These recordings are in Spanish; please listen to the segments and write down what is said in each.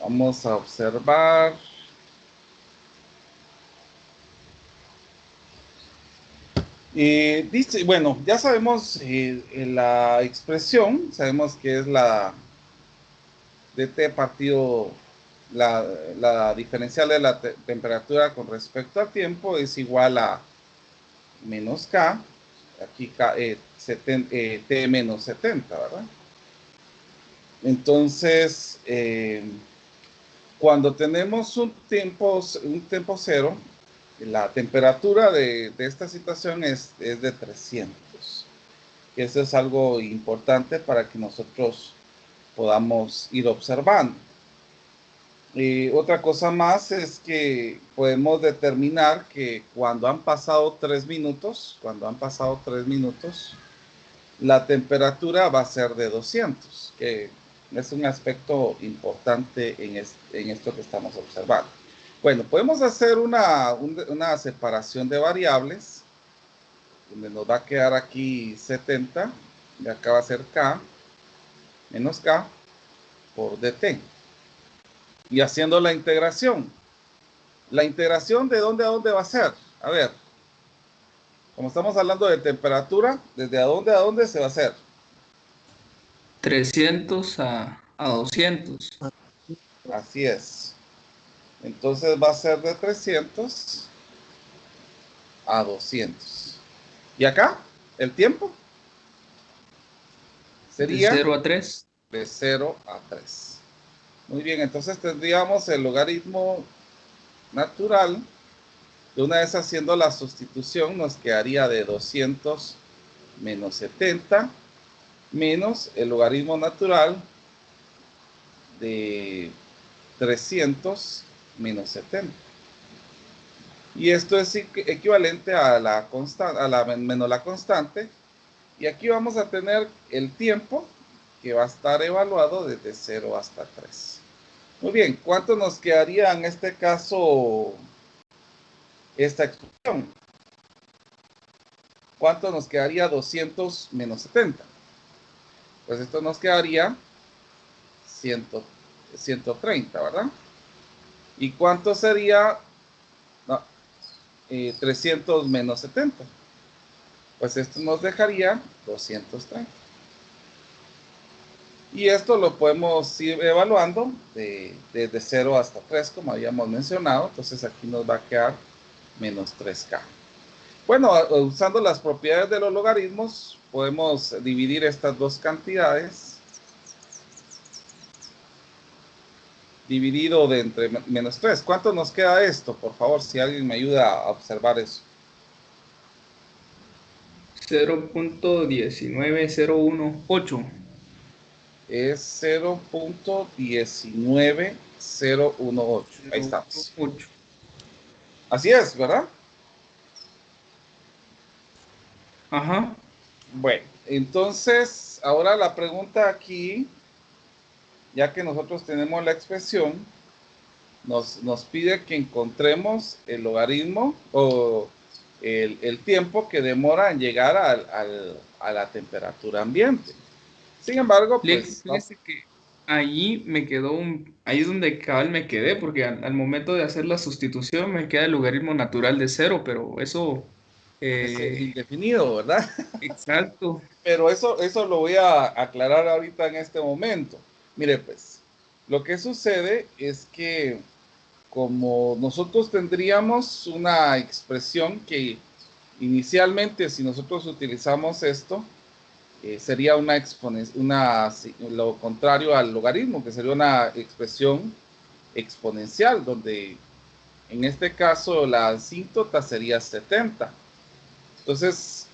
Vamos a observar. Dice, bueno, ya sabemos la expresión, sabemos que es la dt partido, la, la diferencial de la temperatura con respecto al tiempo es igual a menos K, aquí K, T menos 70, ¿verdad? Entonces, cuando tenemos un tiempo cero, la temperatura de esta situación es de 300. Eso es algo importante para que nosotros podamos ir observando. Otra cosa más es que podemos determinar que cuando han pasado 3 minutos, la temperatura va a ser de 200, que es un aspecto importante en esto que estamos observando. Bueno, podemos hacer una separación de variables, donde nos va a quedar aquí 70, y acá va a ser K, menos K, por dt. Y haciendo la integración. ¿La integración de dónde a dónde va a ser? A ver, como estamos hablando de temperatura, ¿desde a dónde se va a hacer? 300 a 200. Así es. Entonces va a ser de 300 a 200. ¿Y acá? ¿El tiempo? De Sería 0 a 3. de 0 a 3. Muy bien, entonces tendríamos el logaritmo natural. De una vez haciendo la sustitución nos quedaría de 200 menos 70 menos el logaritmo natural de 300 menos 70. Y esto es equivalente a la constante, menos la constante. Y aquí vamos a tener el tiempo que va a estar evaluado desde 0 hasta 3. Muy bien, ¿cuánto nos quedaría en este caso esta expresión? ¿Cuánto nos quedaría 200 menos 70? Pues esto nos quedaría 130, ¿verdad? ¿Y cuánto sería 300 menos 70? Pues esto nos dejaría 230. Y esto lo podemos ir evaluando desde 0 hasta 3, como habíamos mencionado. Entonces aquí nos va a quedar menos 3K. Bueno, usando las propiedades de los logaritmos, podemos dividir estas dos cantidades. Dividido de entre menos 3. ¿Cuánto nos queda esto? Por favor, si alguien me ayuda a observar eso. 0.19018. Es 0.19018. Ahí estamos. 0.8. Así es, ¿verdad? Ajá. Bueno, entonces, ahora la pregunta aquí, ya que nosotros tenemos la expresión, nos pide que encontremos el logaritmo o el tiempo que demora en llegar a la temperatura ambiente. Sin embargo, pues, Fíjese que ahí me quedó ahí es donde cabal me quedé, porque al momento de hacer la sustitución me queda el logaritmo natural de 0, pero eso, es eh, indefinido, ¿verdad? exacto. Pero eso lo voy a aclarar ahorita en este momento. Mire, pues, lo que sucede es que como nosotros tendríamos una expresión que inicialmente, si nosotros utilizamos esto, sería lo contrario al logaritmo, que sería una expresión exponencial, donde en este caso la asíntota sería 70. Entonces,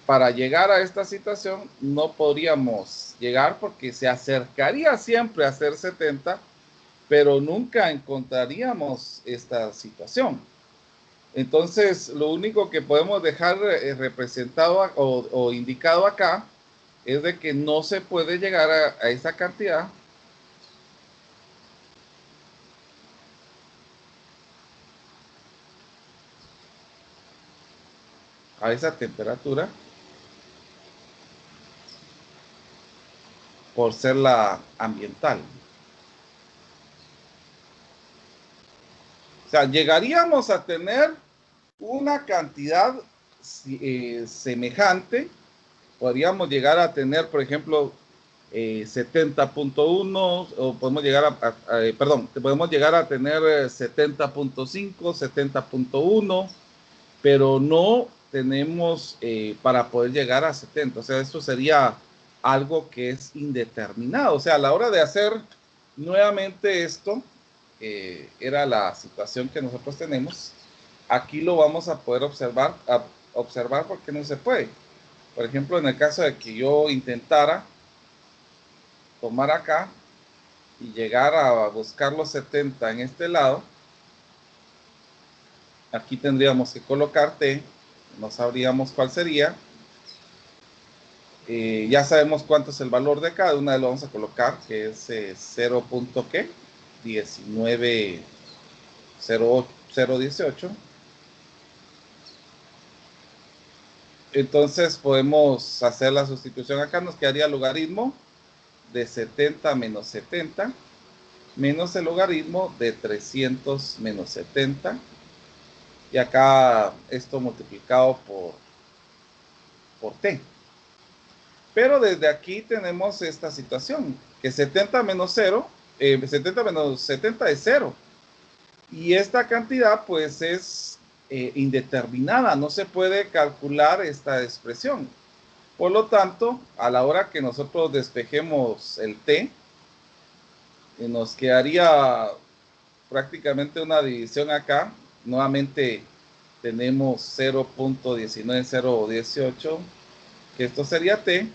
para llegar a esta situación no podríamos llegar porque se acercaría siempre a ser 70, pero nunca encontraríamos esta situación. Entonces, lo único que podemos dejar representado o indicado acá es de que no se puede llegar a esa cantidad a esa temperatura por ser la ambiental. sea, llegaríamos a tener una cantidad semejante. Podríamos llegar a tener, por ejemplo, 70.1, o podemos llegar podemos llegar a tener 70.5, 70.1, pero no tenemos para poder llegar a 70. O sea, esto sería algo que es indeterminado. O sea, a la hora de hacer nuevamente esto, era la situación que nosotros tenemos. Aquí lo vamos a poder observar porque no se puede. Por ejemplo, en el caso de que yo intentara tomar acá y llegar a buscar los 70 en este lado, aquí tendríamos que colocar T, no sabríamos cuál sería. Ya sabemos cuánto es el valor de cada una, lo vamos a colocar, que es 0.1908. Entonces podemos hacer la sustitución acá, nos quedaría el logaritmo de 70 menos 70, menos el logaritmo de 300 menos 70, y acá esto multiplicado por t. Pero desde aquí tenemos esta situación, que 70 menos 0, 70 menos 70 es 0, y esta cantidad pues es indeterminada, no se puede calcular esta expresión. Por lo tanto, a la hora que nosotros despejemos el t, nos quedaría prácticamente una división acá. Nuevamente tenemos 0.19018, que esto sería t,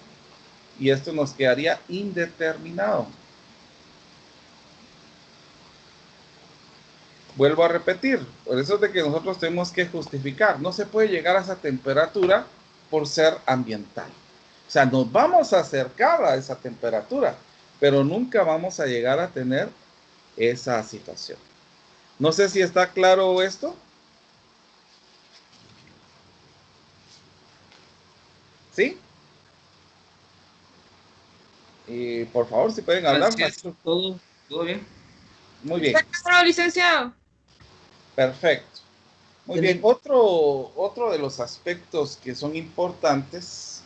y esto nos quedaría indeterminado. Vuelvo a repetir, por eso es de que nosotros tenemos que justificar. No se puede llegar a esa temperatura por ser ambiental. O sea, nos vamos a acercar a esa temperatura, pero nunca vamos a llegar a tener esa situación. No sé si está claro esto. ¿Sí? Y por favor, si pueden hablar. Así es, todo bien. Muy bien. Está claro, licenciado. Perfecto. Muy bien. Otro de los aspectos que son importantes,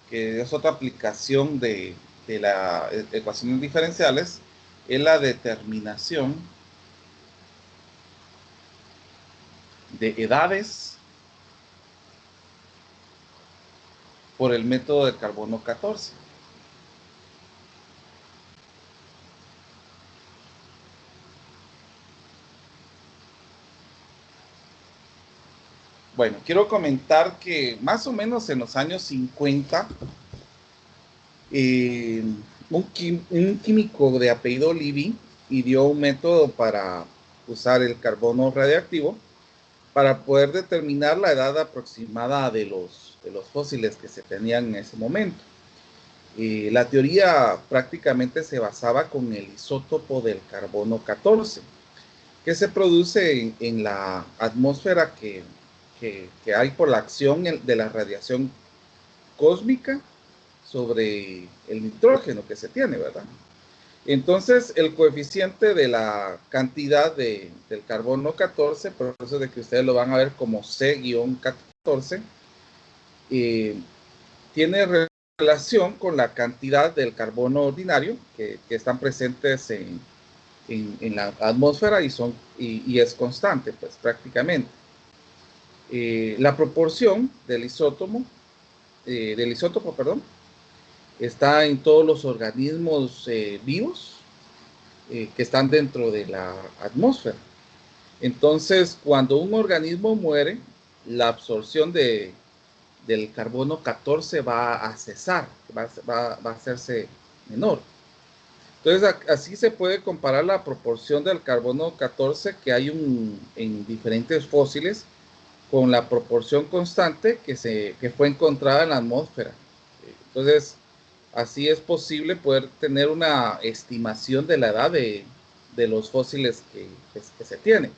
que es otra aplicación de las ecuaciones diferenciales, es la determinación de edades por el método de carbono 14. Bueno, quiero comentar que más o menos en los años 50, un químico de apellido Levy ideó un método para usar el carbono radiactivo para poder determinar la edad aproximada de los fósiles que se tenían en ese momento. La teoría prácticamente se basaba con el isótopo del carbono 14, que se produce en la atmósfera que hay por la acción de la radiación cósmica sobre el nitrógeno que se tiene, ¿verdad? Entonces, el coeficiente de la cantidad del carbono 14, por eso de que ustedes lo van a ver como C-14, tiene relación con la cantidad del carbono ordinario que están presentes en la atmósfera y es constante, pues prácticamente. La proporción del isótopo, está en todos los organismos vivos que están dentro de la atmósfera. Entonces, cuando un organismo muere, la absorción del carbono 14 va a cesar, va a hacerse menor. Entonces, así se puede comparar la proporción del carbono 14 que hay en diferentes fósiles con la proporción constante que fue encontrada en la atmósfera. Entonces, así es posible poder tener una estimación de la edad de los fósiles que se tienen.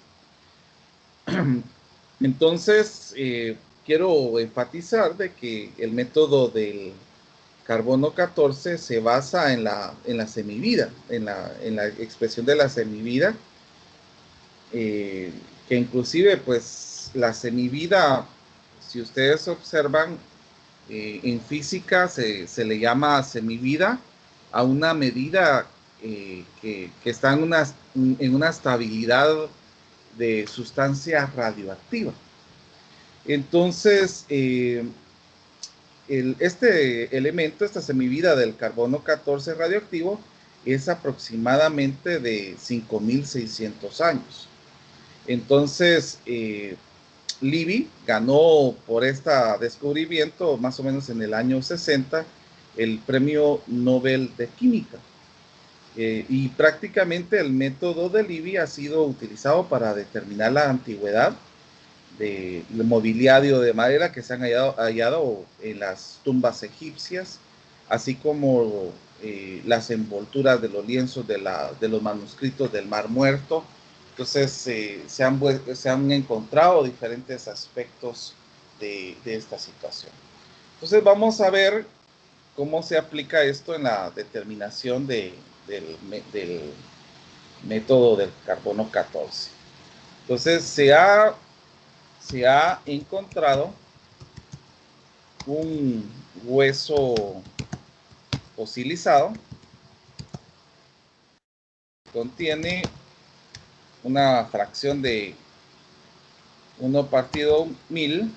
Entonces, quiero enfatizar de que el método del carbono 14 se basa en la semivida, en la expresión de la semivida, eh, que inclusive pues la semivida, si ustedes observan, en física se le llama semivida a una medida que está en una estabilidad de sustancia radioactiva. Entonces, este elemento, esta semivida del carbono 14 radioactivo, es aproximadamente de 5.600 años. Entonces, Libby ganó por este descubrimiento, más o menos en el año 60, el premio Nobel de Química. Y prácticamente el método de Libby ha sido utilizado para determinar la antigüedad del mobiliario de madera que se han hallado en las tumbas egipcias, así como las envolturas de los lienzos de los manuscritos del Mar Muerto. Entonces se han encontrado diferentes aspectos de esta situación. Entonces vamos a ver cómo se aplica esto en la determinación del método del carbono 14. Entonces se ha encontrado un hueso fosilizado. Contiene una fracción de 1/1000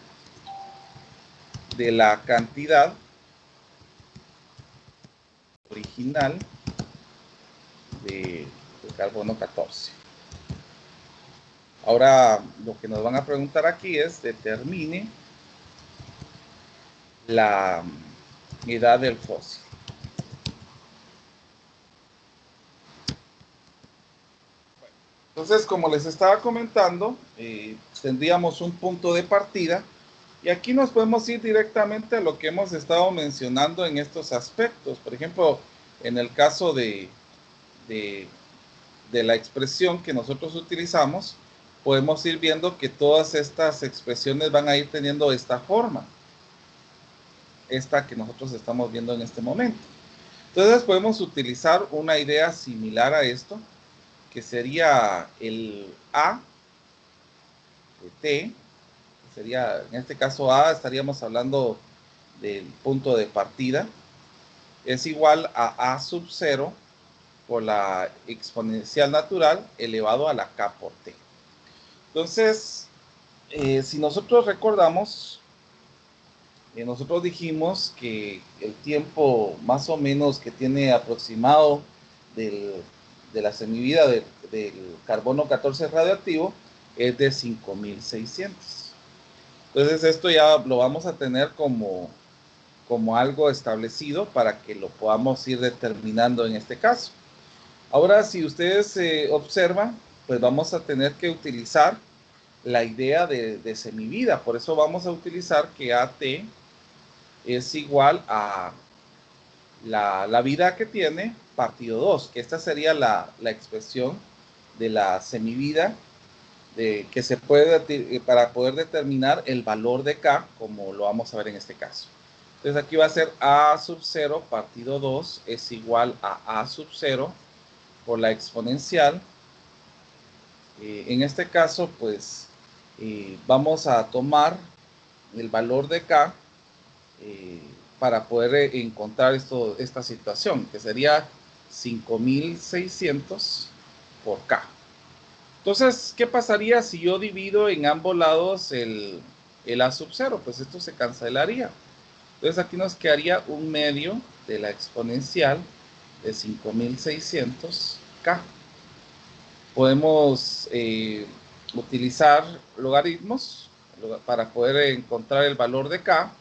de la cantidad original de carbono 14. Ahora lo que nos van a preguntar aquí es determine la edad del fósil. Entonces, como les estaba comentando, tendríamos un punto de partida y aquí nos podemos ir directamente a lo que hemos estado mencionando en estos aspectos. Por ejemplo, en el caso de, de la expresión que nosotros utilizamos, podemos ir viendo que todas estas expresiones van a ir teniendo esta forma, esta que nosotros estamos viendo en este momento. Entonces podemos utilizar una idea similar a esto, que sería el A de T, que sería, en este caso A, estaríamos hablando del punto de partida, es igual a A sub 0 por la exponencial natural elevado a la K por T. Entonces, si nosotros recordamos, nosotros dijimos que el tiempo más o menos que tiene aproximado de la semivida del carbono 14 radioactivo es de 5.600. Entonces esto ya lo vamos a tener como algo establecido para que lo podamos ir determinando en este caso. Ahora, si ustedes observan, pues vamos a tener que utilizar la idea de semivida. Por eso vamos a utilizar que AT es igual a la vida que tiene partido 2, que esta sería la expresión de la semivida que se puede para poder determinar el valor de K, como lo vamos a ver en este caso. Entonces aquí va a ser A sub 0 partido 2 es igual a A sub 0 por la exponencial. En este caso, pues vamos a tomar el valor de K eh, para poder encontrar esta situación, que sería 5.600 por K. Entonces, ¿qué pasaría si yo divido en ambos lados el A sub 0? Pues esto se cancelaría. Entonces aquí nos quedaría un medio de la exponencial de 5.600K. Podemos utilizar logaritmos para poder encontrar el valor de K.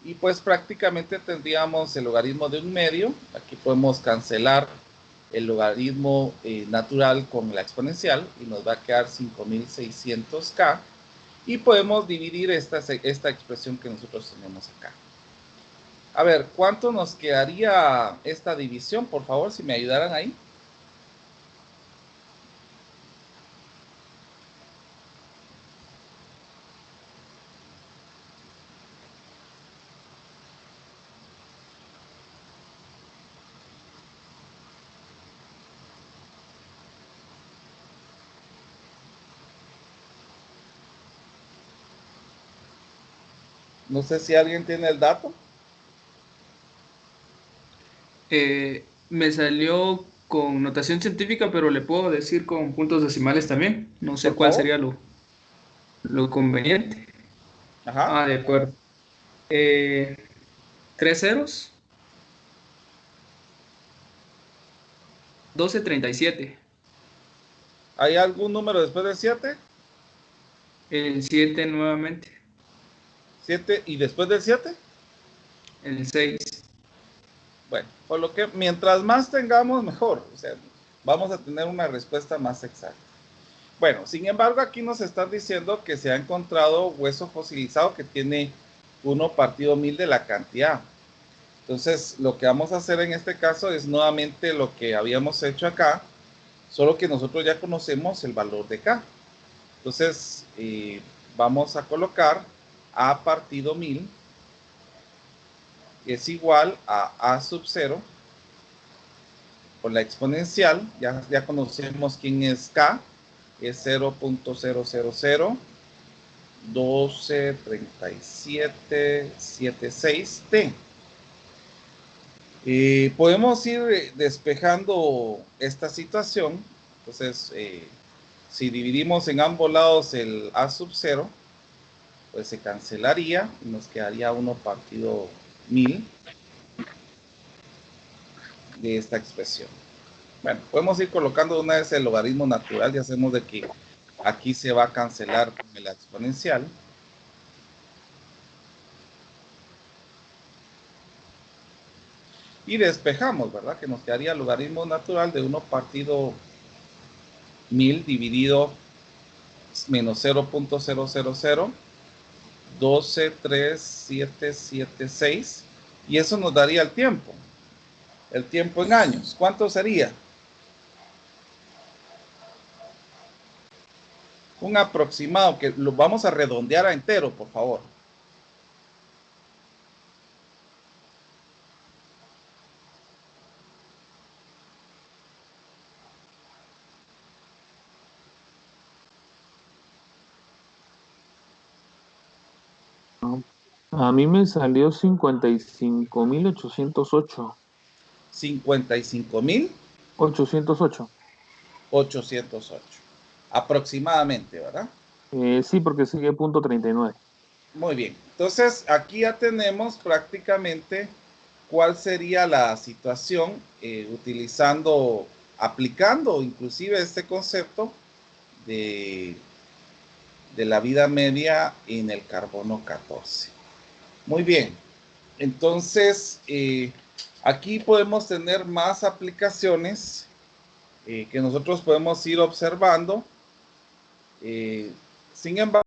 Y pues prácticamente tendríamos el logaritmo de un medio. Aquí podemos cancelar el logaritmo natural con la exponencial y nos va a quedar 5.600K. Y podemos dividir esta expresión que nosotros tenemos acá. A ver, ¿cuánto nos quedaría esta división? Por favor, si me ayudaran ahí. No sé si alguien tiene el dato. Me salió con notación científica, pero le puedo decir con puntos decimales también. No sé Por cuál favor. sería lo conveniente. Ajá. Ah, de acuerdo. Eh, tres ceros, 1237. ¿Hay algún número después del 7? El 7 nuevamente. 7 y después del 7. El 6. Bueno, por lo que mientras más tengamos, mejor. O sea, vamos a tener una respuesta más exacta. Bueno, sin embargo, aquí nos están diciendo que se ha encontrado hueso fosilizado que tiene 1/1000 de la cantidad. Entonces, lo que vamos a hacer en este caso es nuevamente lo que habíamos hecho acá, solo que nosotros ya conocemos el valor de K. Entonces, vamos a colocar A partido 1000 es igual a sub 0 por la exponencial. Ya conocemos quién es K, es 0.000123776T. Podemos ir despejando esta situación. Entonces, si dividimos en ambos lados el A sub 0, pues se cancelaría y nos quedaría 1/1000 de esta expresión. Bueno, podemos ir colocando una vez el logaritmo natural y hacemos de que aquí se va a cancelar con la exponencial. Y despejamos, ¿verdad? Que nos quedaría el logaritmo natural de 1/1000 dividido menos 0.000123776 y eso nos daría el tiempo en años. ¿Cuánto sería? Un aproximado que lo vamos a redondear a entero, por favor. A mí me salió 55.808. 55.808 808. aproximadamente, ¿verdad? Sí, porque sigue punto 39. Muy bien, entonces aquí ya tenemos prácticamente cuál sería la situación aplicando inclusive este concepto de la vida media en el carbono 14. Muy bien, entonces aquí podemos tener más aplicaciones que nosotros podemos ir observando. Sin embargo,